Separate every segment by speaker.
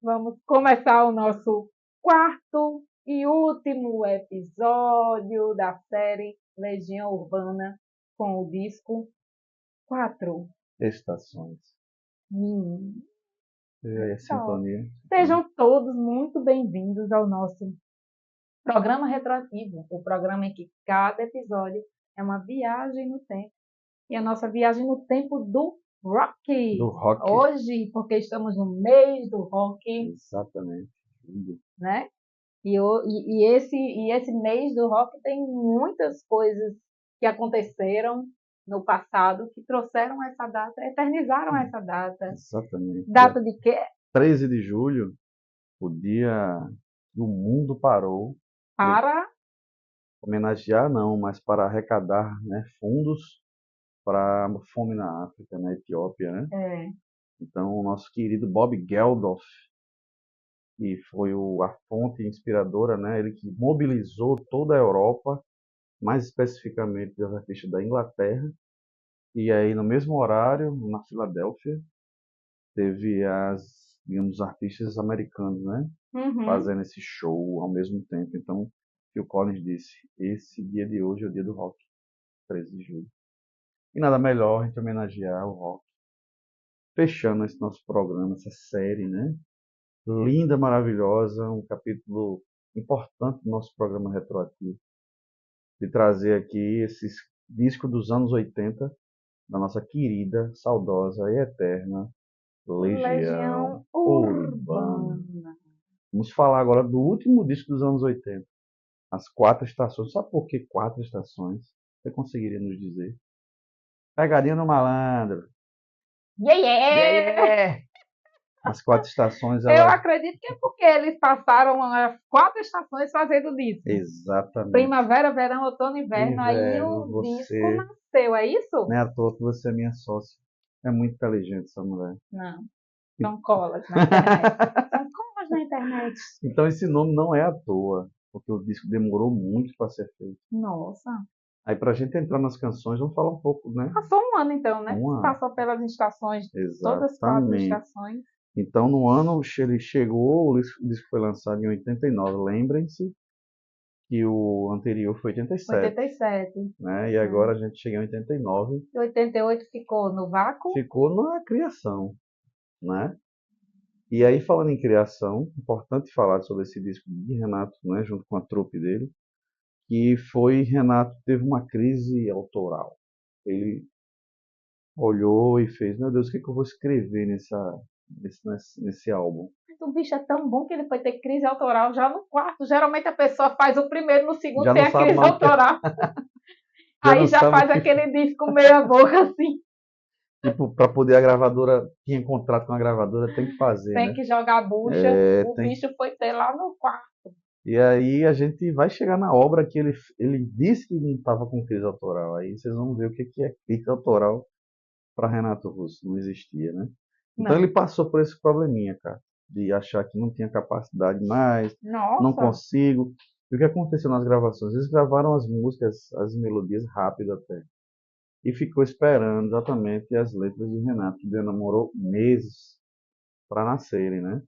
Speaker 1: Vamos começar o nosso quarto e último episódio da série Legião Urbana com o disco 4.
Speaker 2: Estações.
Speaker 1: Hum,
Speaker 2: E aí, a
Speaker 1: só.
Speaker 2: sintonia.
Speaker 1: Sejam todos muito bem-vindos ao nosso programa retroativo, o programa em que cada episódio é uma viagem no tempo. E a nossa viagem no tempo do
Speaker 2: Do
Speaker 1: rock.
Speaker 2: rock.
Speaker 1: Hoje, porque estamos no mês do rock,
Speaker 2: Exatamente.
Speaker 1: né? E esse mês do rock tem muitas coisas que aconteceram no passado que trouxeram essa data, eternizaram essa data.
Speaker 2: Exatamente. Dia
Speaker 1: Data de quê?
Speaker 2: 13 de julho, o dia que o mundo parou.
Speaker 1: Para.
Speaker 2: Homenagear não, mas para arrecadar, né, fundos para a fome na África, na Etiópia, né?
Speaker 1: É,
Speaker 2: Então, o nosso querido Bob Geldof, que foi a fonte inspiradora, né? Ele que mobilizou toda a Europa, mais especificamente os artistas da Inglaterra. E aí, no mesmo horário, na Filadélfia, teve digamos, artistas americanos, né?
Speaker 1: uhum,
Speaker 2: Fazendo esse show ao mesmo tempo. Então, Phil Collins disse: esse dia de hoje é o dia do rock, 13 de julho. E nada melhor a gente homenagear o rock, fechando esse nosso programa, essa série, né? Linda, maravilhosa, um capítulo importante do nosso programa retroativo, de trazer aqui esses discos dos anos 80 da nossa querida, saudosa e eterna
Speaker 1: Legião
Speaker 2: Legião Urbana.
Speaker 1: Urbana.
Speaker 2: Vamos falar agora do último disco dos anos 80, As Quatro Estações. Sabe por que quatro estações? Você conseguiria nos dizer? Pegadinha no malandro.
Speaker 1: Yeah,
Speaker 2: Yeah,
Speaker 1: yeah!
Speaker 2: yeah! As quatro estações,
Speaker 1: Eu
Speaker 2: ela.
Speaker 1: acredito que é porque eles passaram as 4 estações fazendo disco.
Speaker 2: Exatamente.
Speaker 1: Primavera, verão, outono e inverno. Aí
Speaker 2: Inverno,
Speaker 1: o disco
Speaker 2: você.
Speaker 1: nasceu, é isso?
Speaker 2: Nem à toa que você é minha sócia. É muito inteligente essa mulher.
Speaker 1: Não. São colas na internet. São colas na internet.
Speaker 2: Então esse nome não é à toa, porque o disco demorou muito para ser feito.
Speaker 1: Nossa.
Speaker 2: Aí para a gente entrar nas canções, vamos falar um pouco, né?
Speaker 1: Passou um ano então, né?
Speaker 2: Uma,
Speaker 1: Passou pelas estações, todas as 4
Speaker 2: exatamente.
Speaker 1: estações.
Speaker 2: Então no ano ele chegou, o disco foi lançado em 89. Lembrem-se que o anterior foi 87,
Speaker 1: 87.
Speaker 2: né? E
Speaker 1: Né?
Speaker 2: agora a gente chega em 89,
Speaker 1: E 88 ficou no vácuo.
Speaker 2: ficou na criação, né? E aí, falando em criação, importante falar sobre esse disco de Renato, né, junto com a trupe dele, que foi Renato teve uma crise autoral. Ele olhou e fez: meu Deus, o que é que eu vou escrever nesse álbum?
Speaker 1: Mas o bicho é tão bom que ele foi ter crise autoral já no quarto. Geralmente a pessoa faz o primeiro, no segundo
Speaker 2: Já
Speaker 1: tem
Speaker 2: não
Speaker 1: a
Speaker 2: sabe
Speaker 1: crise
Speaker 2: mais o que,
Speaker 1: autoral.
Speaker 2: já não
Speaker 1: Aí já
Speaker 2: sabe o
Speaker 1: faz
Speaker 2: que,
Speaker 1: aquele disco meia boca assim.
Speaker 2: tipo, para poder a gravadora, tinha contrato com a gravadora, tem que fazer,
Speaker 1: Tem
Speaker 2: né?
Speaker 1: que jogar bucha.
Speaker 2: É,
Speaker 1: O
Speaker 2: tem.
Speaker 1: bicho foi ter lá no quarto.
Speaker 2: E aí a gente vai chegar na obra que ele disse que não estava com crise autoral. Aí vocês vão ver o que é crise autoral para Renato Russo, não existia, né? Então ele
Speaker 1: Não.
Speaker 2: passou por esse probleminha, cara, de achar que não tinha capacidade mais, não
Speaker 1: Nossa.
Speaker 2: consigo. E o que aconteceu nas gravações? Eles gravaram as músicas, as melodias rápido até, e ficou esperando exatamente as letras de Renato, que demorou meses para nascerem, né?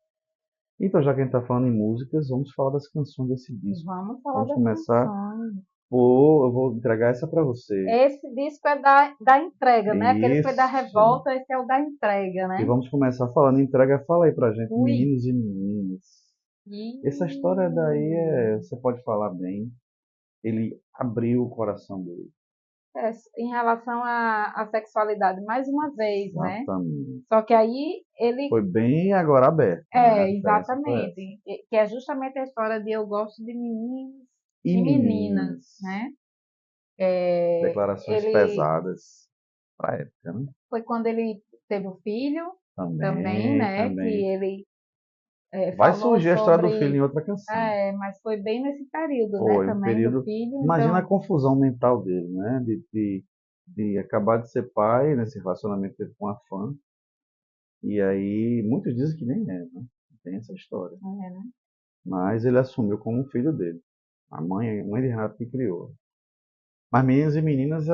Speaker 2: Então, já que a gente está falando em músicas, vamos falar das canções desse disco.
Speaker 1: Vamos falar
Speaker 2: Vamos
Speaker 1: das
Speaker 2: começar
Speaker 1: canções.
Speaker 2: eu vou entregar essa para você.
Speaker 1: Esse disco é da entrega, né? Aquele foi da
Speaker 2: Isso.
Speaker 1: revolta, esse é o da entrega,
Speaker 2: E
Speaker 1: né?
Speaker 2: vamos começar falando em entrega. Fala aí pra gente,
Speaker 1: Ui.
Speaker 2: meninos e meninas. Essa história daí você pode falar bem. Ele abriu o coração dele.
Speaker 1: É, em relação à sexualidade, mais uma vez, né?
Speaker 2: Exatamente.
Speaker 1: Só que aí ele
Speaker 2: Foi bem agora aberto, né? A diferença foi essa.
Speaker 1: exatamente, que é justamente a história de eu gosto de meninos
Speaker 2: E
Speaker 1: e meninas,
Speaker 2: meninas.
Speaker 1: né? É,
Speaker 2: Declarações
Speaker 1: ele
Speaker 2: pesadas pra época, né?
Speaker 1: foi quando ele teve o filho também,
Speaker 2: Também,
Speaker 1: né? Que
Speaker 2: também.
Speaker 1: ele
Speaker 2: Vai
Speaker 1: falou
Speaker 2: surgir a história do filho em
Speaker 1: sobre,
Speaker 2: outra canção.
Speaker 1: mas foi bem nesse período, né?
Speaker 2: Foi um
Speaker 1: Também do
Speaker 2: período.
Speaker 1: filho,
Speaker 2: Imagina a
Speaker 1: então,
Speaker 2: confusão mental dele, né? De acabar de ser pai, nesse relacionamento que teve com a fã. E aí, muitos dizem que nem é, né? Tem essa história.
Speaker 1: né?
Speaker 2: Mas ele assumiu como um filho dele. A mãe de Renato que criou. Mas Meninos e Meninas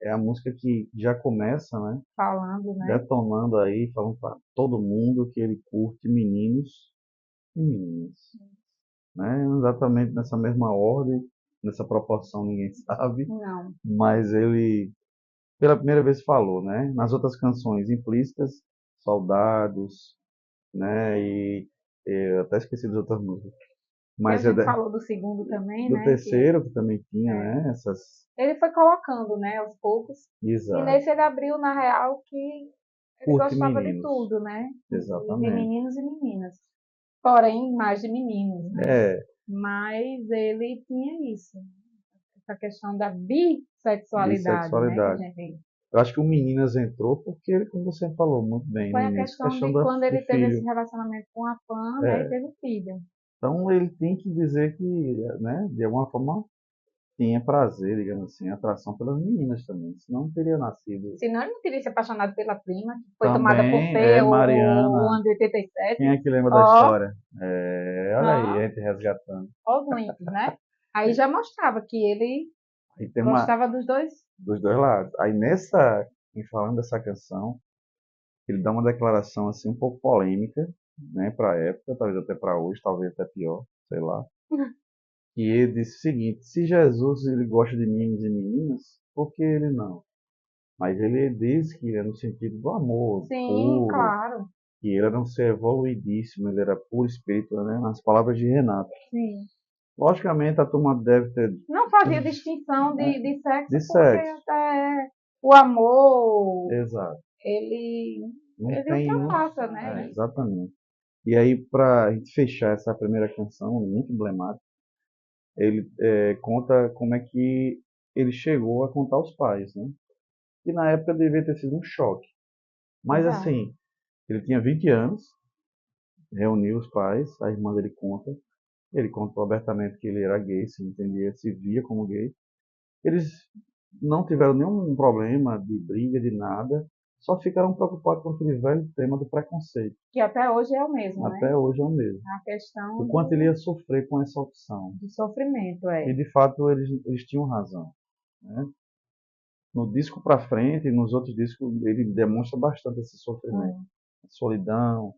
Speaker 2: é a música que já começa, né?
Speaker 1: Falando, né?
Speaker 2: Detonando aí, falando para todo mundo que ele curte meninos e meninas, né? Exatamente nessa mesma ordem, nessa proporção ninguém sabe,
Speaker 1: Não.
Speaker 2: mas ele pela primeira vez falou, né? Nas outras canções implícitas, Soldados, né? E eu até esqueci das outras músicas.
Speaker 1: E a
Speaker 2: Mas
Speaker 1: gente falou do segundo também,
Speaker 2: do
Speaker 1: né?
Speaker 2: terceiro, que também tinha,
Speaker 1: É,
Speaker 2: né? Essas.
Speaker 1: ele foi colocando, né, aos poucos. E
Speaker 2: Exato.
Speaker 1: nesse ele abriu, na real, que ele
Speaker 2: Curte
Speaker 1: gostava de
Speaker 2: meninos.
Speaker 1: tudo, né? De
Speaker 2: Exatamente.
Speaker 1: meninos e meninas. Porém, mais de meninos, né?
Speaker 2: É,
Speaker 1: Mas ele tinha isso. Essa questão da bissexualidade, né? Que a
Speaker 2: bissexualidade.
Speaker 1: gente...
Speaker 2: Eu acho que o Meninas entrou porque ele, como você falou muito bem no
Speaker 1: Foi a
Speaker 2: início,
Speaker 1: questão
Speaker 2: questão
Speaker 1: de quando
Speaker 2: do
Speaker 1: ele teve esse
Speaker 2: filho.
Speaker 1: relacionamento com a fã, né? E
Speaker 2: É,
Speaker 1: teve o filho.
Speaker 2: então ele tem que dizer que, né, de alguma forma, tinha prazer, digamos assim, atração pelas meninas também, senão não teria nascido.
Speaker 1: Senão ele não teria se apaixonado pela prima, que foi tomada por
Speaker 2: Também
Speaker 1: Fê,
Speaker 2: é
Speaker 1: o
Speaker 2: Mariana.
Speaker 1: ano de
Speaker 2: Quem
Speaker 1: 87.
Speaker 2: é que lembra da
Speaker 1: Ó,
Speaker 2: história? É, olha aí, a
Speaker 1: ó,
Speaker 2: gente resgatando.
Speaker 1: ó os links, né? Aí já mostrava que ele
Speaker 2: Aí tem uma
Speaker 1: gostava dos dois.
Speaker 2: dos dois lados. Aí nessa, em falando dessa canção, ele dá uma declaração assim um pouco polêmica, né, para a época, talvez até para hoje, talvez até pior, sei lá. E ele disse o seguinte: se Jesus ele gosta de meninos e meninas, por que ele não? Mas ele diz que é no sentido do amor
Speaker 1: Sim,
Speaker 2: puro,
Speaker 1: claro.
Speaker 2: que ele era um ser evoluidíssimo, ele era puro espírito, né? Nas palavras de Renato.
Speaker 1: Sim.
Speaker 2: Logicamente a turma deve ter,
Speaker 1: Não fazia distinção
Speaker 2: né,
Speaker 1: de sexo,
Speaker 2: de
Speaker 1: porque
Speaker 2: sexo.
Speaker 1: até o amor,
Speaker 2: Exato.
Speaker 1: ele,
Speaker 2: Não
Speaker 1: ele
Speaker 2: tem, não,
Speaker 1: ultrapassa, né? Isso.
Speaker 2: exatamente. E aí, para a gente fechar essa primeira canção, muito emblemática, ele conta como é que ele chegou a contar aos pais, né? Que na época devia ter sido um choque. Mas
Speaker 1: Exato.
Speaker 2: assim, ele tinha 20 anos, reuniu os pais, a irmã dele conta, ele contou abertamente que ele era gay, se entendia, se via como gay. Eles não tiveram nenhum problema de briga, de nada, só ficaram preocupados com aquele velho tema do preconceito.
Speaker 1: Que até hoje é o mesmo, né?
Speaker 2: Até hoje é o mesmo.
Speaker 1: A
Speaker 2: O
Speaker 1: questão
Speaker 2: quanto ele ia sofrer com essa opção.
Speaker 1: do sofrimento,
Speaker 2: E
Speaker 1: é.
Speaker 2: de fato eles tinham razão. Né? No disco para frente, nos outros discos, ele demonstra bastante esse sofrimento.
Speaker 1: Hum.
Speaker 2: A solidão,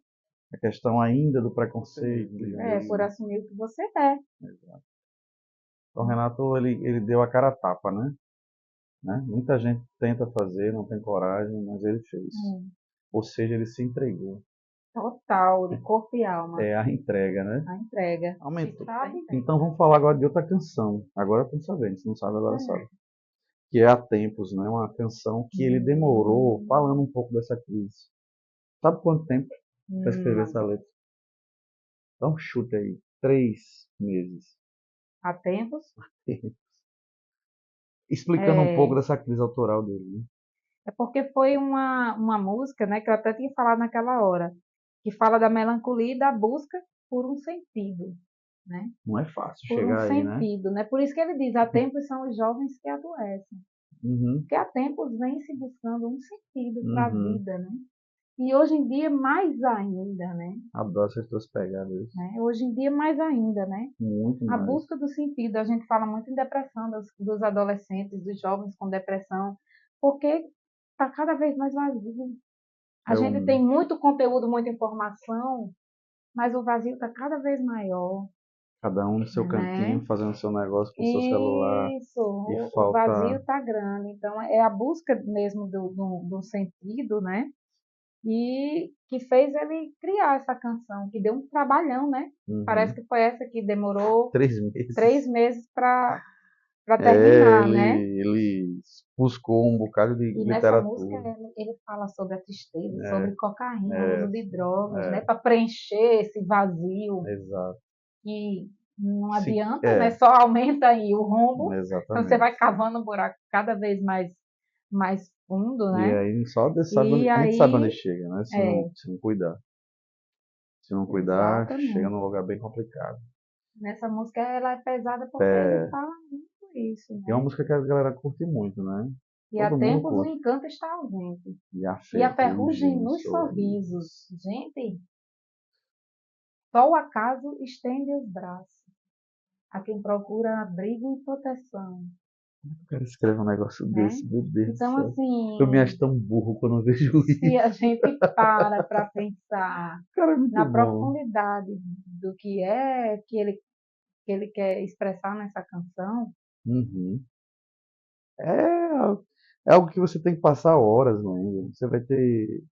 Speaker 2: a questão ainda do preconceito, digamos
Speaker 1: É, por
Speaker 2: assim.
Speaker 1: assumir o que você é.
Speaker 2: Então, Renato, ele deu a cara a tapa, né? Muita gente tenta fazer, não tem coragem, mas ele fez.
Speaker 1: Hum.
Speaker 2: Ou seja, ele se entregou.
Speaker 1: Total, de corpo e alma.
Speaker 2: É a entrega, né?
Speaker 1: A entrega. Se
Speaker 2: Aumentou.
Speaker 1: sabe,
Speaker 2: Então vamos falar agora de outra canção. Agora estamos sabendo, se não sabe, agora
Speaker 1: é.
Speaker 2: sabe. Que é Há Tempos, né? Uma canção que ele demorou,
Speaker 1: Hum,
Speaker 2: falando um pouco dessa crise. Sabe quanto tempo para escrever
Speaker 1: não.
Speaker 2: essa letra? Dá um chute aí. 3 meses.
Speaker 1: Há tempos.
Speaker 2: Explicando um pouco
Speaker 1: É,
Speaker 2: dessa crise autoral dele, né?
Speaker 1: é porque foi uma música, né, que eu até tinha falado naquela hora, que fala da melancolia e da busca por um sentido, né?
Speaker 2: Não é fácil
Speaker 1: Por um
Speaker 2: chegar aí, né?
Speaker 1: sentido, né? Por isso que ele diz, há tempos são os jovens que adoecem.
Speaker 2: Uhum,
Speaker 1: Porque há tempos vem se buscando um sentido para a
Speaker 2: uhum.
Speaker 1: vida, né? E hoje em dia mais ainda,
Speaker 2: Adoro essas duas pegadas.
Speaker 1: né? Hoje em dia mais ainda, né?
Speaker 2: Muito
Speaker 1: A
Speaker 2: mais.
Speaker 1: busca do sentido, a gente fala muito em depressão dos adolescentes, dos jovens com depressão, porque está cada vez mais vazio. A
Speaker 2: É
Speaker 1: gente
Speaker 2: um,
Speaker 1: tem muito conteúdo, muita informação, mas o vazio está cada vez maior,
Speaker 2: cada um no seu
Speaker 1: né?
Speaker 2: cantinho, fazendo seu negócio com o seu celular.
Speaker 1: Isso,
Speaker 2: E
Speaker 1: o vazio
Speaker 2: falta.
Speaker 1: está grande. Então, é a busca mesmo do sentido, né? E que fez ele criar essa canção, que deu um trabalhão, né? Parece
Speaker 2: Uhum.
Speaker 1: que foi essa que demorou 3
Speaker 2: 3 meses.
Speaker 1: meses para
Speaker 2: É,
Speaker 1: terminar, né?
Speaker 2: ele buscou um bocado de
Speaker 1: E nessa música
Speaker 2: literatura.
Speaker 1: ele fala sobre a tristeza,
Speaker 2: É,
Speaker 1: sobre cocaína, o
Speaker 2: é,
Speaker 1: uso de drogas, né?
Speaker 2: é,
Speaker 1: Para preencher esse vazio
Speaker 2: exato.
Speaker 1: que não
Speaker 2: Se,
Speaker 1: adianta, né?
Speaker 2: é,
Speaker 1: Só aumenta aí o rombo, então você
Speaker 2: exatamente.
Speaker 1: vai cavando um buraco cada vez mais fundo,
Speaker 2: E
Speaker 1: né?
Speaker 2: aí só Deus sabe
Speaker 1: E
Speaker 2: onde, a gente sabe onde
Speaker 1: aí,
Speaker 2: chega, né?
Speaker 1: é,
Speaker 2: Se não cuidar. Se não cuidar, chega
Speaker 1: exatamente.
Speaker 2: num lugar bem complicado.
Speaker 1: Nessa música ela é pesada porque ele
Speaker 2: É,
Speaker 1: fala muito isso,
Speaker 2: e é uma
Speaker 1: né?
Speaker 2: música que a galera curte muito, né?
Speaker 1: E há
Speaker 2: Todo mundo
Speaker 1: tempos o
Speaker 2: curte.
Speaker 1: encanto está ausente.
Speaker 2: E a
Speaker 1: E a ferrugem
Speaker 2: ferrugem nos
Speaker 1: nos sorrisos.
Speaker 2: sorrisos.
Speaker 1: Gente, só o acaso estende os braços a quem procura abrigo e proteção.
Speaker 2: O cara escreve um negócio
Speaker 1: né?
Speaker 2: desse, meu Deus do
Speaker 1: Então,
Speaker 2: céu. Eu me
Speaker 1: assim,
Speaker 2: acho tão burro quando eu vejo
Speaker 1: se a
Speaker 2: isso.
Speaker 1: gente para pensar
Speaker 2: O cara é muito
Speaker 1: na
Speaker 2: bom.
Speaker 1: profundidade do que ele quer expressar nessa canção,
Speaker 2: Uhum. É, é algo que você tem que passar horas lendo. Você vai ter.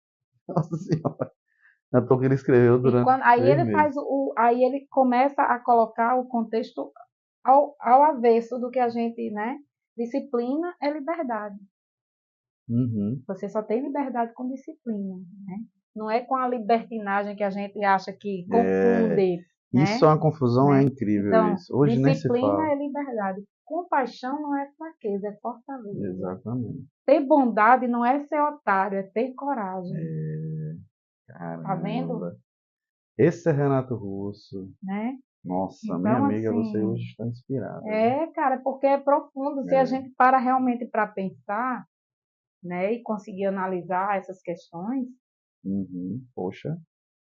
Speaker 2: Nossa Senhora. Na toa que ele escreveu
Speaker 1: e
Speaker 2: durante
Speaker 1: quando, aí
Speaker 2: 3 meses.
Speaker 1: aí ele começa a colocar o contexto ao avesso do que a gente, né? Disciplina é liberdade.
Speaker 2: Uhum.
Speaker 1: Você só tem liberdade com disciplina, né? Não é com a libertinagem que a gente acha que
Speaker 2: É,
Speaker 1: confunde,
Speaker 2: isso é
Speaker 1: né?
Speaker 2: uma confusão, é
Speaker 1: né?
Speaker 2: incrível
Speaker 1: Então,
Speaker 2: isso. Hoje nem se
Speaker 1: disciplina
Speaker 2: fala.
Speaker 1: é liberdade. Compaixão não é fraqueza, é fortaleza.
Speaker 2: Exatamente.
Speaker 1: Ter bondade não é ser otário, é ter coragem.
Speaker 2: É,
Speaker 1: Tá vendo?
Speaker 2: caramba. Esse é Renato Russo.
Speaker 1: Né?
Speaker 2: Nossa, minha
Speaker 1: Então,
Speaker 2: amiga, você
Speaker 1: assim,
Speaker 2: hoje está inspirada, viu?
Speaker 1: é, cara, porque é profundo. Se a
Speaker 2: É.
Speaker 1: gente para realmente para pensar, né, e conseguir analisar essas questões,
Speaker 2: Uhum. Poxa,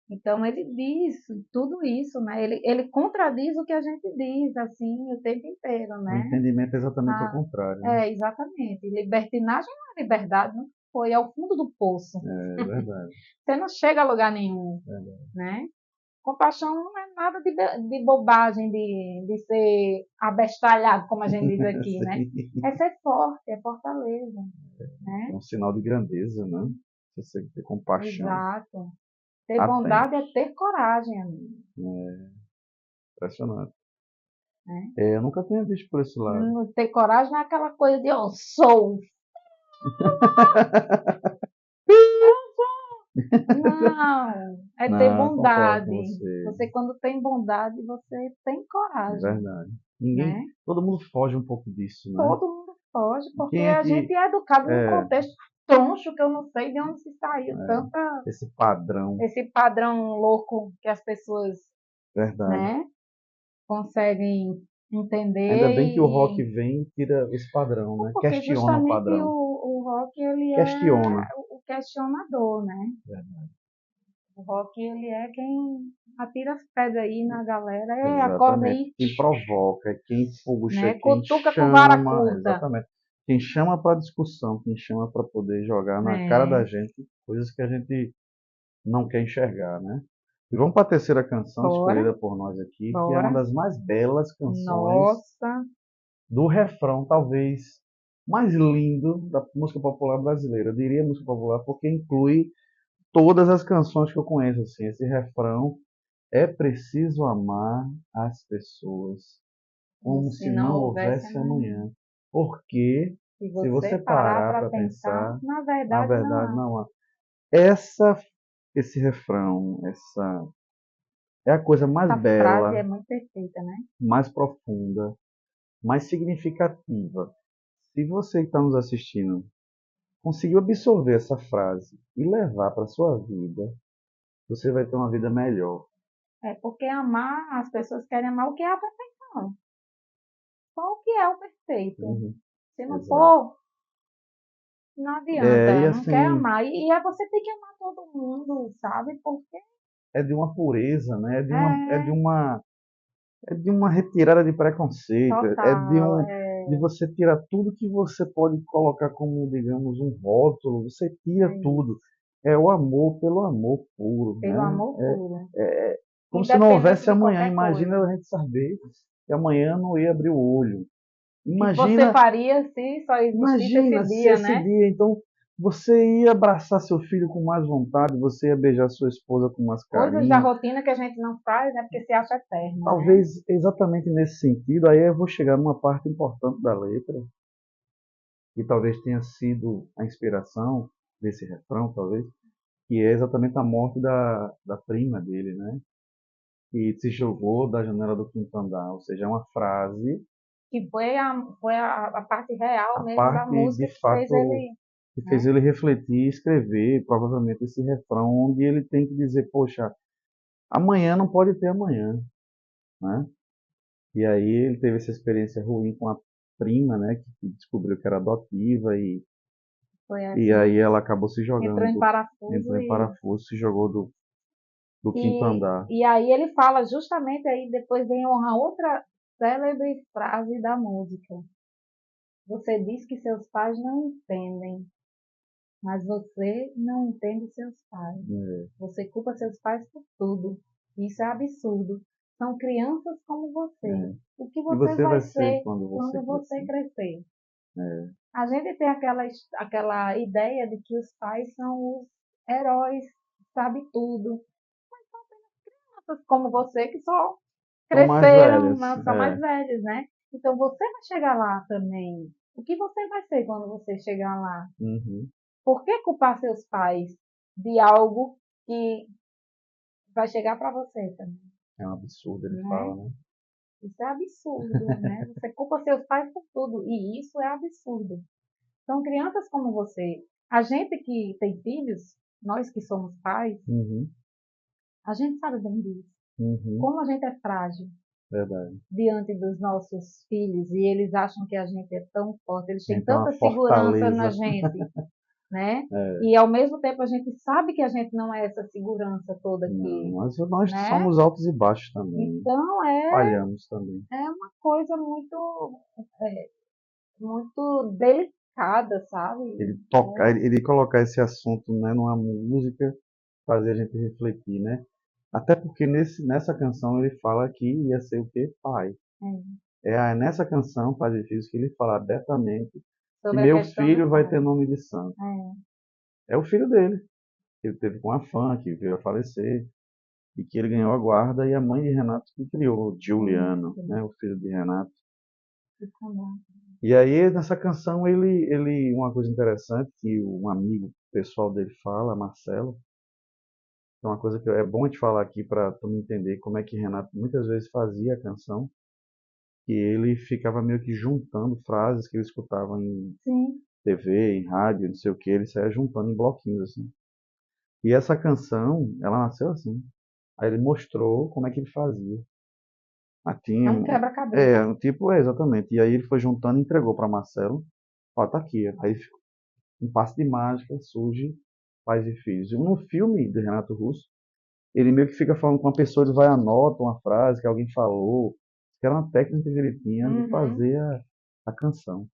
Speaker 1: então ele diz tudo isso, né? Ele contradiz o que a gente diz, assim, o tempo inteiro,
Speaker 2: o
Speaker 1: né?
Speaker 2: entendimento é exatamente o
Speaker 1: Ah,
Speaker 2: contrário, né?
Speaker 1: é, exatamente. Libertinagem não é liberdade, não foi, é o fundo do poço.
Speaker 2: É verdade.
Speaker 1: Você não chega a lugar nenhum,
Speaker 2: Verdade.
Speaker 1: né? Compaixão não é nada de bobagem, de ser abestalhado, como a gente diz aqui, né?
Speaker 2: Sim.
Speaker 1: É ser forte, é fortaleza,
Speaker 2: É
Speaker 1: né?
Speaker 2: um sinal de grandeza, né? Você ter compaixão.
Speaker 1: Exato. Ter bondade é
Speaker 2: Atente.
Speaker 1: ter coragem, amigo,
Speaker 2: É impressionante.
Speaker 1: né?
Speaker 2: É, eu nunca tinha visto por esse lado.
Speaker 1: Ter coragem não é aquela coisa de eu sou. Não, é ter
Speaker 2: Não, concordo com
Speaker 1: bondade.
Speaker 2: você.
Speaker 1: Você, quando tem bondade, você tem
Speaker 2: É
Speaker 1: coragem,
Speaker 2: verdade. Ninguém,
Speaker 1: né?
Speaker 2: todo mundo foge um pouco disso, né?
Speaker 1: Todo mundo foge, porque
Speaker 2: Quem é
Speaker 1: a gente
Speaker 2: que
Speaker 1: é educado num
Speaker 2: é,
Speaker 1: contexto troncho que eu não sei de onde se saiu tanta
Speaker 2: esse padrão?
Speaker 1: esse padrão louco que as pessoas,
Speaker 2: Verdade.
Speaker 1: né, conseguem
Speaker 2: Ainda
Speaker 1: entender
Speaker 2: bem que o rock vem e tira esse padrão, né?
Speaker 1: porque
Speaker 2: Questiona o
Speaker 1: justamente
Speaker 2: padrão.
Speaker 1: o rock ele é
Speaker 2: Questiona.
Speaker 1: o questionador, né?
Speaker 2: Verdade.
Speaker 1: O rock ele é quem atira as pedras aí na galera, acorda
Speaker 2: Exatamente.
Speaker 1: aí,
Speaker 2: Quem provoca, quem puxa,
Speaker 1: né?
Speaker 2: quem
Speaker 1: Cutuca com vara
Speaker 2: chama,
Speaker 1: curta,
Speaker 2: exatamente. Quem chama para discussão, quem chama para poder jogar na cara da
Speaker 1: né?
Speaker 2: gente coisas que a gente não quer enxergar, né? E vamos para a terceira canção
Speaker 1: Bora,
Speaker 2: escolhida por nós aqui, que é uma
Speaker 1: bora.
Speaker 2: das mais belas canções
Speaker 1: Nossa,
Speaker 2: do refrão, talvez mais lindo da música popular brasileira. Eu diria música popular porque inclui todas as canções que eu conheço, assim, esse refrão é preciso amar as pessoas
Speaker 1: como
Speaker 2: como
Speaker 1: se
Speaker 2: se
Speaker 1: não
Speaker 2: não
Speaker 1: houvesse
Speaker 2: houvesse
Speaker 1: amanhã.
Speaker 2: amanhã. Porque
Speaker 1: Se
Speaker 2: se
Speaker 1: você
Speaker 2: você
Speaker 1: parar
Speaker 2: parar
Speaker 1: para
Speaker 2: para
Speaker 1: pensar,
Speaker 2: pensar,
Speaker 1: na
Speaker 2: na
Speaker 1: verdade não
Speaker 2: verdade
Speaker 1: há.
Speaker 2: não há. Essa, esse refrão, essa é a coisa mais
Speaker 1: Essa frase é
Speaker 2: bela,
Speaker 1: muito perfeita, né?
Speaker 2: mais profunda, mais significativa. Se você que está nos assistindo conseguiu absorver essa frase e levar para sua vida, você vai ter uma vida melhor.
Speaker 1: É porque amar, as pessoas querem amar o que é a perfeição. Só o que é o perfeito.
Speaker 2: Uhum,
Speaker 1: Se não
Speaker 2: exato.
Speaker 1: for, não
Speaker 2: E
Speaker 1: adianta, não quer
Speaker 2: assim,
Speaker 1: amar. E aí você tem que amar todo mundo, sabe? Porque
Speaker 2: é de uma pureza, né?
Speaker 1: é
Speaker 2: É de uma retirada de preconceito,
Speaker 1: total,
Speaker 2: de você tirar tudo que você pode colocar como, digamos, um rótulo, você tira
Speaker 1: é
Speaker 2: tudo.
Speaker 1: isso.
Speaker 2: É o amor pelo amor puro,
Speaker 1: Pelo
Speaker 2: né?
Speaker 1: amor puro.
Speaker 2: Como se não
Speaker 1: Independente
Speaker 2: houvesse
Speaker 1: de
Speaker 2: amanhã.
Speaker 1: qualquer
Speaker 2: Imagina
Speaker 1: coisa.
Speaker 2: a gente saber que amanhã não ia abrir o olho.
Speaker 1: O que você
Speaker 2: Imagina,
Speaker 1: faria se só existisse esse
Speaker 2: imagina se
Speaker 1: dia,
Speaker 2: esse
Speaker 1: né?
Speaker 2: dia, então, você ia abraçar seu filho com mais vontade, você ia beijar sua esposa com mais
Speaker 1: Coisas da
Speaker 2: carinho.
Speaker 1: rotina que a gente não faz, né? Porque se acha eterno, né?
Speaker 2: Talvez exatamente nesse sentido, aí eu vou chegar numa parte importante da letra, que talvez tenha sido a inspiração desse refrão, talvez, que é exatamente a morte da prima dele, né? Que se jogou da janela do quinto andar, ou seja, é uma frase,
Speaker 1: Que foi a parte
Speaker 2: a
Speaker 1: real mesmo da
Speaker 2: parte de
Speaker 1: música que fez
Speaker 2: fato
Speaker 1: ele,
Speaker 2: que fez
Speaker 1: né?
Speaker 2: ele refletir e escrever provavelmente esse refrão, onde ele tem que dizer, poxa, amanhã não pode ter amanhã, né? E aí ele teve essa experiência ruim com a prima, né, que descobriu que era adotiva
Speaker 1: Foi
Speaker 2: e aí
Speaker 1: assim,
Speaker 2: ela acabou se
Speaker 1: entrou
Speaker 2: jogando,
Speaker 1: em parafuso
Speaker 2: entrou em
Speaker 1: e,
Speaker 2: parafuso, se jogou do quinto
Speaker 1: e,
Speaker 2: andar.
Speaker 1: e aí ele fala justamente aí, depois vem uma outra célebre frase da música. Você diz que seus pais não entendem, mas você não entende seus pais.
Speaker 2: É,
Speaker 1: Você culpa seus pais por tudo. Isso é absurdo. São crianças como você.
Speaker 2: é.
Speaker 1: O que
Speaker 2: E
Speaker 1: você
Speaker 2: você
Speaker 1: vai
Speaker 2: vai ser
Speaker 1: ser
Speaker 2: quando você
Speaker 1: quando você
Speaker 2: crescer.
Speaker 1: crescer?
Speaker 2: É,
Speaker 1: A gente tem aquela ideia de que os pais são os heróis, sabe tudo. Crianças como você que só
Speaker 2: são mais
Speaker 1: cresceram,
Speaker 2: velhas.
Speaker 1: não, são mais velhos, né? Então você vai chegar lá também. O que você vai ser quando você chegar lá?
Speaker 2: Uhum.
Speaker 1: Por que culpar seus pais de algo que vai chegar para você também,
Speaker 2: É um absurdo, ele
Speaker 1: né?
Speaker 2: fala, né?
Speaker 1: Isso é absurdo, né? Você culpa seus pais por tudo e isso é absurdo. São crianças como você. A gente que tem filhos, nós que somos pais,
Speaker 2: Uhum.
Speaker 1: a gente sabe bem disso.
Speaker 2: Uhum.
Speaker 1: Como a gente é frágil
Speaker 2: Verdade.
Speaker 1: diante dos nossos filhos e eles acham que a gente é tão forte, eles
Speaker 2: A
Speaker 1: têm
Speaker 2: gente tem uma
Speaker 1: tanta segurança na
Speaker 2: fortaleza.
Speaker 1: gente, né?
Speaker 2: É,
Speaker 1: E ao mesmo tempo a gente sabe que a gente não é essa segurança toda
Speaker 2: não,
Speaker 1: aqui,
Speaker 2: nós
Speaker 1: né?
Speaker 2: somos altos e baixos também.
Speaker 1: Então
Speaker 2: Falhamos também.
Speaker 1: é uma coisa muito, muito delicada, sabe?
Speaker 2: Ele tocar, ele colocar esse assunto, né, numa música, fazer a gente refletir, né? Até porque nessa canção ele fala que ia ser o quê? Pai.
Speaker 1: É,
Speaker 2: Nessa canção, Pais e Filhos, que ele fala abertamente que
Speaker 1: sobre a
Speaker 2: meu
Speaker 1: questão do
Speaker 2: filho vai
Speaker 1: pai.
Speaker 2: ter nome de santo.
Speaker 1: É,
Speaker 2: É o filho dele, que ele teve com a fã, que veio a falecer, e que ele ganhou a guarda, e a mãe de Renato que criou, Giuliano,
Speaker 1: isso.
Speaker 2: né, o filho de Renato.
Speaker 1: Fica bom.
Speaker 2: E aí, nessa canção, uma coisa interessante que um amigo pessoal dele fala, Marcelo, é uma coisa que é bom te falar aqui para tu me entender como é que Renato muitas vezes fazia a canção, que ele ficava meio que juntando frases que ele escutava em
Speaker 1: Sim.
Speaker 2: TV, em rádio, não sei o que, ele saía juntando em bloquinhos assim. E essa canção, ela nasceu assim. Aí ele mostrou como é que ele fazia. Ah,
Speaker 1: É
Speaker 2: tinha,
Speaker 1: um quebra-cabeça.
Speaker 2: exatamente. E aí ele foi juntando e entregou para Marcelo. Ó, tá aqui. Aí um passe de mágica surge Pais e Filhos. E no filme de Renato Russo, ele meio que fica falando com uma pessoa, ele vai anota uma frase que alguém falou, que era uma técnica que ele tinha de
Speaker 1: Uhum.
Speaker 2: fazer a canção.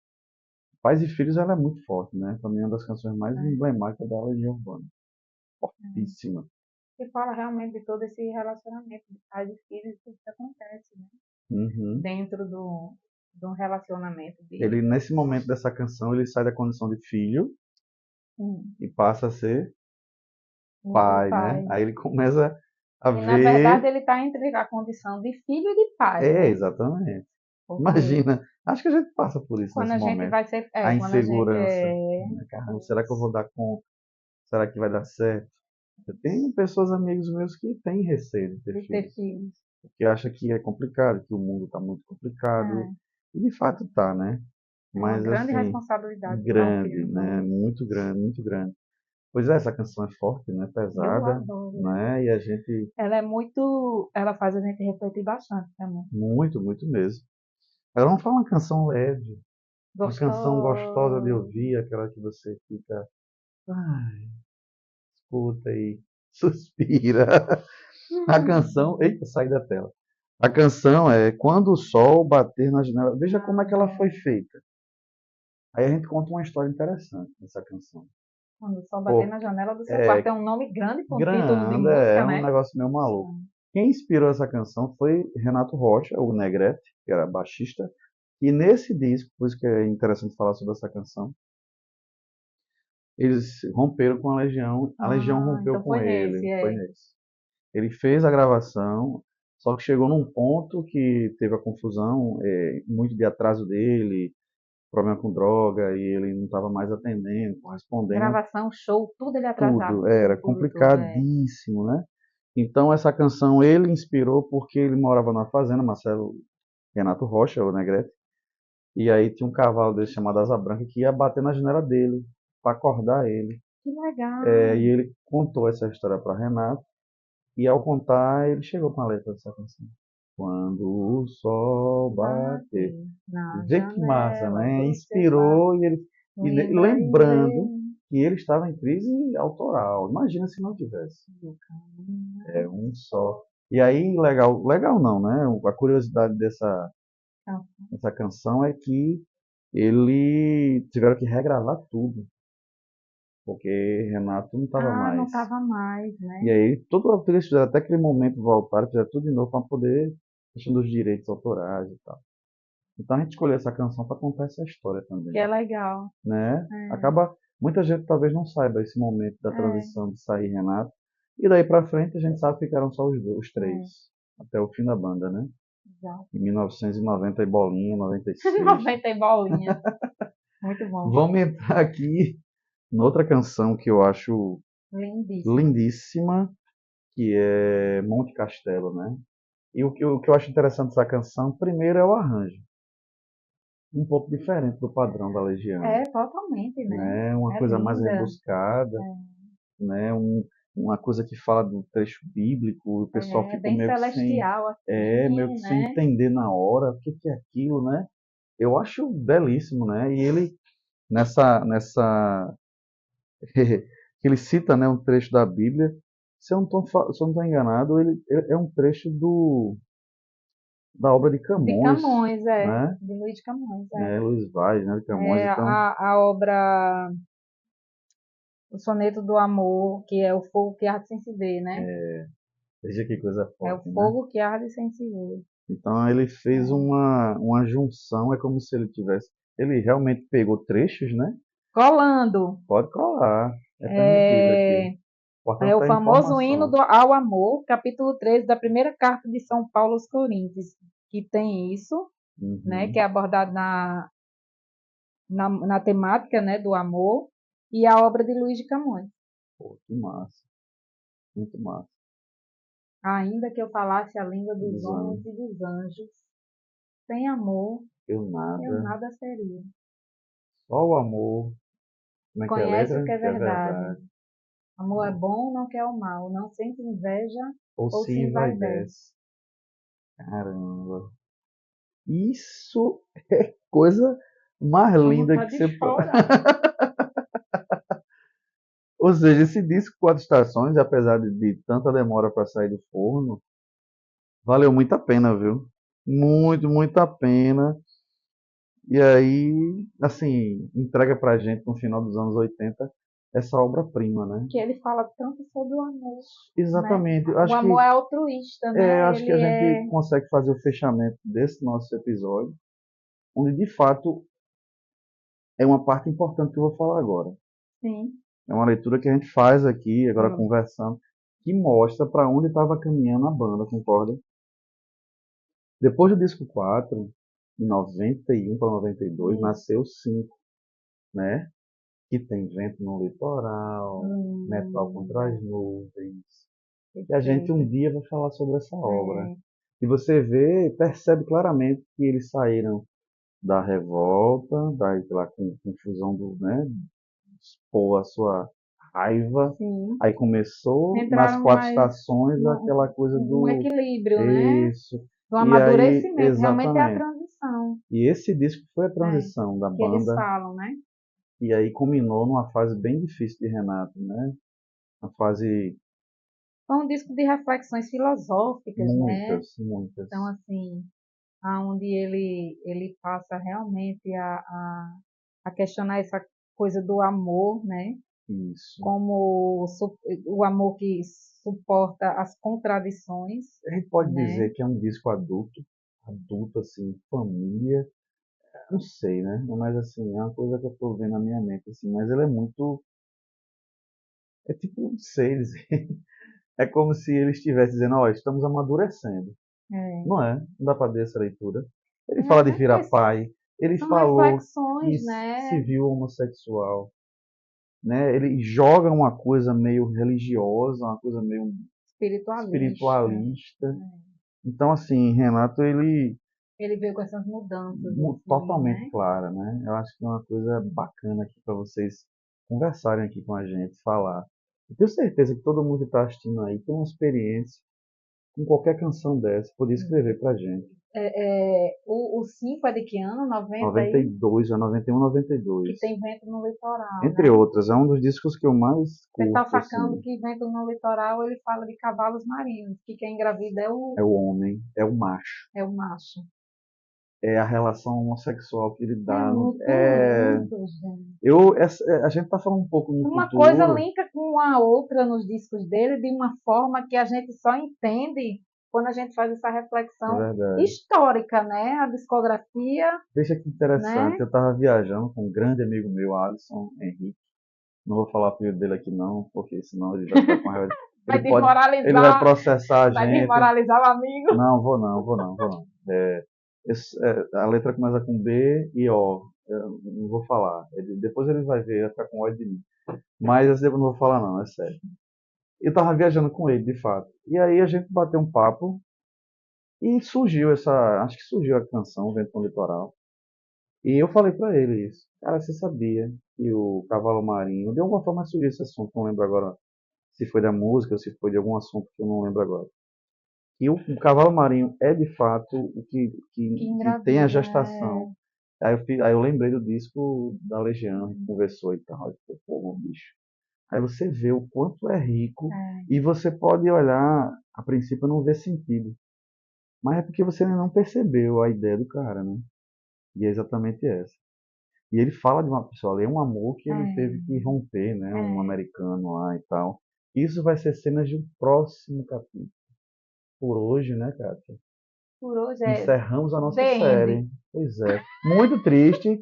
Speaker 2: Pais e Filhos ela é muito forte, né? Também é uma das canções mais
Speaker 1: É,
Speaker 2: emblemáticas da Legião Urbana.
Speaker 1: é.
Speaker 2: Fortíssima.
Speaker 1: E fala realmente de todo esse relacionamento de pais e filhos, tudo que acontece, né?
Speaker 2: Uhum.
Speaker 1: Dentro do relacionamento
Speaker 2: Ele,
Speaker 1: de
Speaker 2: nesse momento dessa canção, ele sai da condição de filho
Speaker 1: um,
Speaker 2: e passa a ser
Speaker 1: o
Speaker 2: pai, né?
Speaker 1: pai.
Speaker 2: Aí ele começa a
Speaker 1: E na verdade
Speaker 2: ver.
Speaker 1: ele está entre a condição de filho e de pai,
Speaker 2: É,
Speaker 1: né?
Speaker 2: exatamente.
Speaker 1: Porque
Speaker 2: Imagina. Acho que a gente passa por isso
Speaker 1: quando
Speaker 2: nesse
Speaker 1: a gente
Speaker 2: momento.
Speaker 1: vai ser,
Speaker 2: A
Speaker 1: quando a gente
Speaker 2: insegurança.
Speaker 1: é,
Speaker 2: Né? Caramba, será que eu vou dar conta? Será que vai dar certo? Eu tenho pessoas, amigos meus, que têm receio de ter
Speaker 1: de ter
Speaker 2: filhos.
Speaker 1: filhos.
Speaker 2: Que acham que é complicado, que o mundo está muito complicado.
Speaker 1: É,
Speaker 2: E de fato está, né?
Speaker 1: é uma
Speaker 2: Mas
Speaker 1: grande
Speaker 2: assim,
Speaker 1: responsabilidade criar um
Speaker 2: grande,
Speaker 1: filho
Speaker 2: né?
Speaker 1: novo.
Speaker 2: Muito grande, muito grande. Pois é, essa canção é forte, né?
Speaker 1: Eu
Speaker 2: Pesada,
Speaker 1: adoro ela.
Speaker 2: né? E a gente,
Speaker 1: Ela é muito, ela faz a gente refletir bastante também.
Speaker 2: muito, muito mesmo. Agora vamos falar uma canção leve, uma canção gostosa de
Speaker 1: Gostoso.
Speaker 2: ouvir, aquela que você fica, ah, escuta e suspira. A canção, eita, sai da tela. A canção é Quando o Sol Bater na Janela. Veja como é que ela foi feita. Aí a gente conta uma história interessante nessa canção.
Speaker 1: Quando o sol bater
Speaker 2: Pô,
Speaker 1: na janela do seu quarto.
Speaker 2: é
Speaker 1: É um nome grande com título de
Speaker 2: grande,
Speaker 1: música,
Speaker 2: é um
Speaker 1: né?
Speaker 2: negócio meio maluco. Quem inspirou essa canção foi Renato Rocha, o Negrete, que era baixista. E nesse disco, por isso que é interessante falar sobre essa canção, eles romperam com a Legião
Speaker 1: Ah,
Speaker 2: rompeu
Speaker 1: então
Speaker 2: com
Speaker 1: foi nesse,
Speaker 2: ele, foi
Speaker 1: é.
Speaker 2: nesse. Ele fez a gravação, só que chegou num ponto que teve a confusão, muito de atraso dele, problema com droga, e ele não estava mais atendendo, correspondendo,
Speaker 1: Gravação, show, tudo ele atrasado.
Speaker 2: tudo,
Speaker 1: Tudo,
Speaker 2: era
Speaker 1: tudo, tudo, é.
Speaker 2: complicadíssimo, né? Então essa canção ele inspirou porque ele morava na fazenda, Marcelo Renato Rocha, o Negrete, e aí tinha um cavalo dele chamado Asa Branca que ia bater na janela dele para acordar ele.
Speaker 1: Que legal.
Speaker 2: E ele contou essa história para Renato, e ao contar, ele chegou com a letra dessa canção. Quando o sol bater.
Speaker 1: Bater na
Speaker 2: Vê que massa,
Speaker 1: janela
Speaker 2: né?
Speaker 1: do seu quarto.
Speaker 2: Inspirou e ele lembrando
Speaker 1: Lembrei
Speaker 2: que ele estava em crise autoral. Imagina se não tivesse.
Speaker 1: do caminho.
Speaker 2: É um só. E aí, legal não, né? A curiosidade dessa canção é que ele tiveram que regravar tudo, porque Renato não estava
Speaker 1: Ah, não
Speaker 2: mais.
Speaker 1: estava mais,
Speaker 2: E
Speaker 1: né?
Speaker 2: aí, tudo eles fizeram até aquele momento voltaram, fizeram tudo de novo para poder, questão dos direitos autorais e tal. Então a gente escolheu essa canção para contar essa história
Speaker 1: Que
Speaker 2: também,
Speaker 1: é legal.
Speaker 2: né?
Speaker 1: É,
Speaker 2: Acaba, muita gente talvez não saiba esse momento da
Speaker 1: é,
Speaker 2: transição de sair Renato, e daí para frente a gente sabe que ficaram só os três,
Speaker 1: é,
Speaker 2: até o fim da banda, né?
Speaker 1: exato.
Speaker 2: Em 1990 e bolinha, 96.
Speaker 1: 90 e bolinha. Muito bom.
Speaker 2: Vamos entrar aqui noutra canção que eu acho
Speaker 1: Lindíssima.
Speaker 2: lindíssima, que é Monte Castelo, né? E o que eu acho interessante dessa canção, primeiro é o arranjo. Um pouco diferente do padrão da Legião,
Speaker 1: É, totalmente, né?
Speaker 2: né? Uma
Speaker 1: É
Speaker 2: coisa mais
Speaker 1: linda.
Speaker 2: rebuscada, né? Uma coisa que fala do trecho bíblico, o pessoal
Speaker 1: É
Speaker 2: ficou
Speaker 1: bem celestial,
Speaker 2: meio
Speaker 1: assim,
Speaker 2: que sem
Speaker 1: né?
Speaker 2: entender na hora o que que é aquilo, né? Eu acho belíssimo, né? E ele nessa que ele cita, né, um trecho da Bíblia. Se eu não estou enganado, ele é um trecho da obra de
Speaker 1: De
Speaker 2: Camões,
Speaker 1: Camões, é.
Speaker 2: né?
Speaker 1: De Luiz de Camões,
Speaker 2: É,
Speaker 1: é.
Speaker 2: Luiz Vaz, né, de Camões.
Speaker 1: É
Speaker 2: Então,
Speaker 1: a obra, o Soneto do Amor, que é o fogo que arde sem se ver, né?
Speaker 2: veja que coisa
Speaker 1: É o
Speaker 2: forte, né?
Speaker 1: fogo que arde sem se ver.
Speaker 2: Então ele fez
Speaker 1: É.
Speaker 2: uma junção, é como se ele tivesse. Ele realmente pegou trechos, né?
Speaker 1: Colando.
Speaker 2: Pode colar, é permitido aqui.
Speaker 1: É, é
Speaker 2: Portanto,
Speaker 1: o
Speaker 2: é
Speaker 1: famoso hino
Speaker 2: informação.
Speaker 1: ao amor, capítulo 13 da primeira carta de São Paulo aos Coríntios, que tem isso, né? Que
Speaker 2: Uhum.
Speaker 1: é abordado na temática, né, do amor, e a obra de Luís de Camões.
Speaker 2: Pô, que massa, muito massa.
Speaker 1: Ainda que eu falasse a língua dos
Speaker 2: Dos
Speaker 1: homens
Speaker 2: anos,
Speaker 1: e dos anjos, sem amor,
Speaker 2: eu
Speaker 1: eu
Speaker 2: nada,
Speaker 1: nada seria.
Speaker 2: só o amor. Como é que é a
Speaker 1: Conhece o
Speaker 2: letra?
Speaker 1: que é
Speaker 2: Que é
Speaker 1: verdade.
Speaker 2: verdade.
Speaker 1: Amor é bom, não quer o mal, não sente inveja
Speaker 2: Ou
Speaker 1: ou se
Speaker 2: se vai
Speaker 1: envaidece.
Speaker 2: desce. Caramba. Isso é coisa mais
Speaker 1: Dá
Speaker 2: linda que
Speaker 1: vontade
Speaker 2: você
Speaker 1: de
Speaker 2: pode.
Speaker 1: chorar.
Speaker 2: Ou seja, esse disco Quatro Estações, apesar de tanta demora para sair do forno, valeu muito a pena, viu? Muito, muito a pena. E aí, assim, entrega pra gente no final dos anos 80 essa obra-prima, né?
Speaker 1: Que ele fala tanto sobre o amor, né?
Speaker 2: Exatamente.
Speaker 1: O amor é altruísta, né?
Speaker 2: Acho que a
Speaker 1: Ele
Speaker 2: gente
Speaker 1: é,
Speaker 2: consegue fazer o fechamento desse nosso episódio, onde de fato é uma parte importante que eu vou falar agora.
Speaker 1: sim,
Speaker 2: É uma leitura que a gente faz aqui, agora
Speaker 1: hum,
Speaker 2: conversando, que mostra para onde estava caminhando a banda, concorda? Depois do disco 4, em 91 para 92,
Speaker 1: isso.
Speaker 2: nasceu o 5, né? Que tem Vento no Litoral, Metal contra as
Speaker 1: Bom,
Speaker 2: Nuvens. E a gente um
Speaker 1: perfeito.
Speaker 2: dia vai falar sobre essa obra.
Speaker 1: É,
Speaker 2: E você vê, percebe claramente que eles saíram da revolta, daquela confusão do, né, expor a sua raiva.
Speaker 1: sim.
Speaker 2: Aí começou nas
Speaker 1: Entraram
Speaker 2: quatro
Speaker 1: mais
Speaker 2: estações aquela coisa
Speaker 1: um
Speaker 2: do
Speaker 1: equilíbrio, né?
Speaker 2: isso.
Speaker 1: Do
Speaker 2: E aí,
Speaker 1: amadurecimento. Realmente é a
Speaker 2: exatamente.
Speaker 1: transição,
Speaker 2: E esse disco foi a
Speaker 1: é,
Speaker 2: transição da
Speaker 1: que eles
Speaker 2: banda,
Speaker 1: falam, né?
Speaker 2: e aí culminou numa fase bem difícil de Renato, né? Uma fase
Speaker 1: Foi um disco de reflexões filosóficas, né?
Speaker 2: muitas, muitas.
Speaker 1: Então, assim, aonde ele passa realmente a questionar essa coisa do amor, né?
Speaker 2: Isso.
Speaker 1: Como o amor que suporta as contradições,
Speaker 2: A gente pode
Speaker 1: né?
Speaker 2: dizer que é um disco adulto, adulto assim, família, não sei, né? Mas assim, é uma coisa que eu tô vendo na minha mente, assim, mas ele é muito, é tipo, não sei dizer, é como se ele estivesse dizendo, ó, estamos amadurecendo.
Speaker 1: É,
Speaker 2: Não é? Não dá para dar essa leitura. Ele fala de virar
Speaker 1: mas
Speaker 2: pai, ele
Speaker 1: são
Speaker 2: falou que
Speaker 1: reflexões,
Speaker 2: se
Speaker 1: né?
Speaker 2: viu homossexual, né? Ele joga uma coisa meio religiosa, uma coisa meio
Speaker 1: Espiritualista.
Speaker 2: espiritualista. Então, assim, Renato, ele
Speaker 1: Ele veio com essas mudanças, assim,
Speaker 2: totalmente
Speaker 1: né?
Speaker 2: clara, né? Eu acho que é uma coisa bacana aqui para vocês conversarem aqui com a gente, falar. Eu tenho certeza que todo mundo que está assistindo aí tem uma experiência com qualquer canção dessa, poder escrever para a gente.
Speaker 1: O 5 é de que ano? 90 aí?
Speaker 2: 92, a 91,
Speaker 1: Que
Speaker 2: 92.
Speaker 1: tem Vento no Litoral,
Speaker 2: Entre
Speaker 1: né?
Speaker 2: outras, é um dos discos que eu mais
Speaker 1: Você está
Speaker 2: curto,
Speaker 1: sacando
Speaker 2: assim.
Speaker 1: que Vento no Litoral ele fala de cavalos marinhos, que quem engravida
Speaker 2: É o homem, é o macho.
Speaker 1: é o macho.
Speaker 2: a relação homossexual que ele
Speaker 1: É
Speaker 2: dá.
Speaker 1: muito
Speaker 2: É,
Speaker 1: lindo, gente.
Speaker 2: a gente está falando um pouco no
Speaker 1: Uma coisa
Speaker 2: futuro,
Speaker 1: linka com a outra nos discos dele de uma forma que a gente só entende quando a gente faz essa
Speaker 2: é
Speaker 1: reflexão
Speaker 2: verdade.
Speaker 1: histórica, né? A discografia,
Speaker 2: Veja que
Speaker 1: né?
Speaker 2: interessante, eu estava viajando com um grande amigo meu, Alisson Henrique. Não vou falar o apelido dele aqui não, porque senão ele vai ficar com raiva.
Speaker 1: Vai
Speaker 2: Ele vai
Speaker 1: desmoralizar,
Speaker 2: processar a
Speaker 1: vai
Speaker 2: gente.
Speaker 1: desmoralizar o amigo.
Speaker 2: Não, vou não. A letra começa com B e O. Eu não vou falar. Depois ele vai ver, vai ficar com ódio de mim. Mas esse eu não vou falar não, é sério. Eu tava viajando com ele, de fato. E aí a gente bateu um papo e surgiu acho que surgiu a canção Vento no Litoral. E eu falei pra ele isso. Cara, você sabia que o Cavalo Marinho, de alguma forma surgiu esse assunto, não lembro agora se foi da música ou se foi de algum assunto que eu não lembro agora. E o cavalo marinho é de fato
Speaker 1: Que
Speaker 2: que tem a
Speaker 1: engravida.
Speaker 2: gestação. Aí eu lembrei do disco da Legião, que conversou e tal. Eu falei, pô, bicho. Aí você vê o quanto é rico
Speaker 1: É,
Speaker 2: e você pode olhar, a princípio não vê sentido. Mas é porque você ainda não percebeu a ideia do cara, né? E é exatamente essa. E ele fala de uma pessoa ali, é um amor que ele teve que romper, né? Um
Speaker 1: é.
Speaker 2: americano lá e tal. Isso vai ser cenas de um próximo capítulo. Por hoje, né, cara?
Speaker 1: Por hoje é
Speaker 2: Encerramos a nossa
Speaker 1: The End.
Speaker 2: série. Pois é. Muito triste.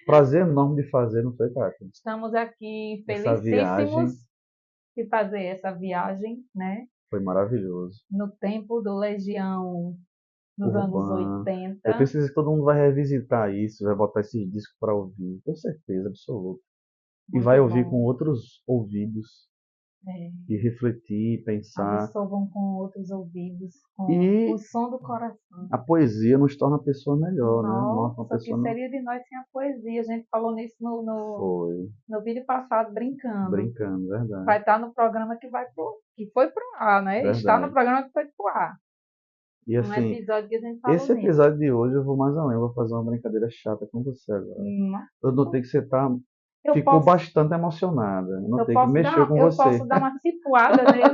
Speaker 2: Prazer enorme de fazer, não foi, Kátia?
Speaker 1: Estamos aqui
Speaker 2: Essa
Speaker 1: felicíssimos
Speaker 2: viagem
Speaker 1: de fazer essa viagem, né?
Speaker 2: foi maravilhoso.
Speaker 1: No tempo do Legião, nos anos
Speaker 2: Urbana. Eu
Speaker 1: 80.
Speaker 2: tenho certeza que todo mundo vai revisitar isso, vai botar esses discos para ouvir. Tenho certeza absoluta. E vai
Speaker 1: Muito
Speaker 2: ouvir com
Speaker 1: bom.
Speaker 2: outros ouvidos.
Speaker 1: É,
Speaker 2: E refletir, pensar.
Speaker 1: absorvam com outros ouvidos, com o
Speaker 2: E
Speaker 1: som do coração.
Speaker 2: a poesia nos torna a pessoa melhor, né? Mostra uma
Speaker 1: Nossa, o que
Speaker 2: pessoa.
Speaker 1: seria de nós sem a poesia? A gente falou nisso
Speaker 2: Foi.
Speaker 1: no vídeo passado, brincando.
Speaker 2: Brincando, verdade.
Speaker 1: Vai estar no programa que foi pro ar, né? Está no
Speaker 2: Verdade.
Speaker 1: programa que foi pro ar.
Speaker 2: E
Speaker 1: Um
Speaker 2: assim,
Speaker 1: episódio que a gente falou
Speaker 2: esse
Speaker 1: nisso.
Speaker 2: episódio de hoje eu vou mais além, eu vou fazer uma brincadeira chata com você agora.
Speaker 1: Hum,
Speaker 2: Eu notei que você
Speaker 1: Eu
Speaker 2: ficou
Speaker 1: posso,
Speaker 2: bastante emocionada. Eu notei que mexeu com
Speaker 1: eu
Speaker 2: você.
Speaker 1: posso dar uma cipuada nele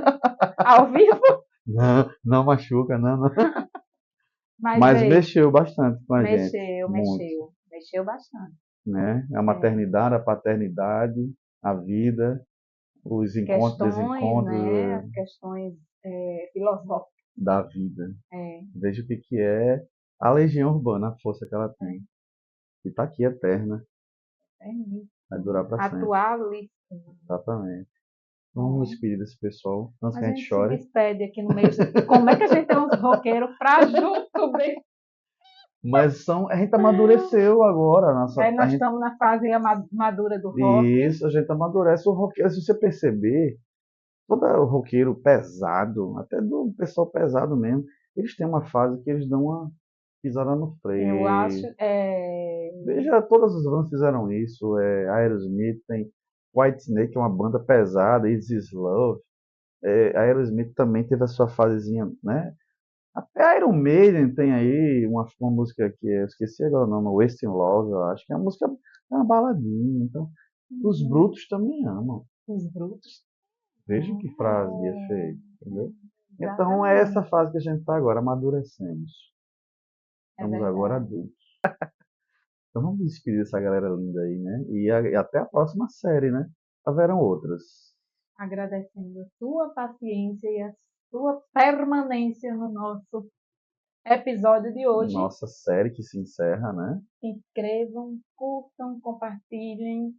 Speaker 1: ao vivo,
Speaker 2: Não, não machuca, não, não.
Speaker 1: mas
Speaker 2: Mas
Speaker 1: veio.
Speaker 2: mexeu bastante com a gente.
Speaker 1: Mexeu,
Speaker 2: Muito,
Speaker 1: mexeu. Mexeu bastante.
Speaker 2: né? A
Speaker 1: É,
Speaker 2: maternidade, a paternidade, a vida, os encontros,
Speaker 1: questões,
Speaker 2: desencontros
Speaker 1: né? As questões filosóficas.
Speaker 2: da vida.
Speaker 1: É,
Speaker 2: Veja o que que é a legião urbana, a força que ela
Speaker 1: é,
Speaker 2: tem. E está aqui eterna,
Speaker 1: é isso.
Speaker 2: vai durar para sempre.
Speaker 1: Atualíssimo.
Speaker 2: Exatamente. Vamos nos
Speaker 1: Né?
Speaker 2: despedir desse pessoal, antes
Speaker 1: A
Speaker 2: que a gente
Speaker 1: gente se
Speaker 2: chore.
Speaker 1: despede aqui no meio. Como é que a gente tem uns roqueiros pra junto, bem?
Speaker 2: Mas a gente amadureceu agora, a
Speaker 1: Nós
Speaker 2: gente,
Speaker 1: estamos na fase madura do rock.
Speaker 2: isso, a gente amadurece o roqueiro. Se você perceber, todo o roqueiro pesado, até do pessoal pesado mesmo, eles têm uma fase que eles dão uma pisada no
Speaker 1: Eu acho.
Speaker 2: freio. Veja, todas as bandas fizeram isso. Aerosmith tem Whitesnake, que é uma banda pesada, Easy Love. Aerosmith também teve a sua fasezinha, né? Até Iron Maiden tem aí uma música que eu esqueci agora o nome, Wasting Love, eu acho que é uma música, é uma baladinha. Então, os
Speaker 1: Uhum.
Speaker 2: brutos também amam.
Speaker 1: Os brutos.
Speaker 2: Veja que frase de efeito, entendeu? Então é essa
Speaker 1: Exatamente.
Speaker 2: fase que a gente está agora, amadurecemos.
Speaker 1: É
Speaker 2: Estamos agora
Speaker 1: verdade.
Speaker 2: adultos. Então vamos despedir dessa galera linda aí, né? E até a próxima série, né? Haverão outras.
Speaker 1: Agradecendo a sua paciência e a sua permanência no nosso episódio de hoje.
Speaker 2: Nossa série que se encerra, né?
Speaker 1: Se inscrevam, curtam, compartilhem.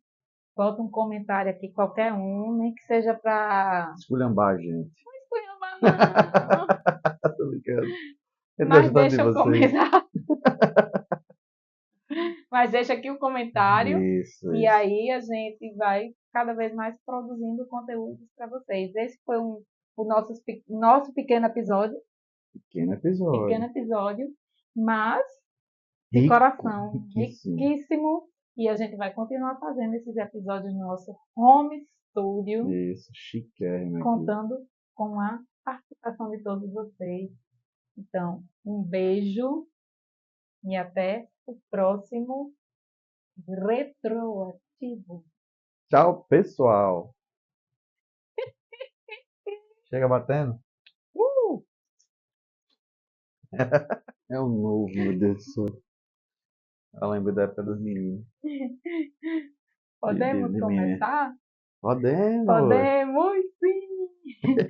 Speaker 1: Bota um comentário aqui, qualquer um, nem que seja para.
Speaker 2: Esculhambar a gente.
Speaker 1: Não,
Speaker 2: Tô brincando. Eu
Speaker 1: mas
Speaker 2: gosto tanto de
Speaker 1: deixa um
Speaker 2: vocês.
Speaker 1: comentário. Mas deixa aqui o comentário.
Speaker 2: Isso,
Speaker 1: E
Speaker 2: isso.
Speaker 1: aí a gente vai cada vez mais produzindo conteúdos para vocês. Esse foi nosso
Speaker 2: Pequeno
Speaker 1: pequeno
Speaker 2: episódio.
Speaker 1: episódio, mas de
Speaker 2: Rico,
Speaker 1: coração
Speaker 2: riquíssimo.
Speaker 1: riquíssimo. E a gente vai continuar fazendo esses episódios no nosso home studio,
Speaker 2: Isso, chiquérrimo aqui.
Speaker 1: contando com a participação de todos vocês. Então, um beijo e até o próximo retroativo.
Speaker 2: Tchau, pessoal. Chega batendo?
Speaker 1: Uh!
Speaker 2: É o novo, meu Deus do céu. Eu lembro da época dos meninos.
Speaker 1: Podemos
Speaker 2: De menino.
Speaker 1: começar?
Speaker 2: Podemos!
Speaker 1: Podemos, sim!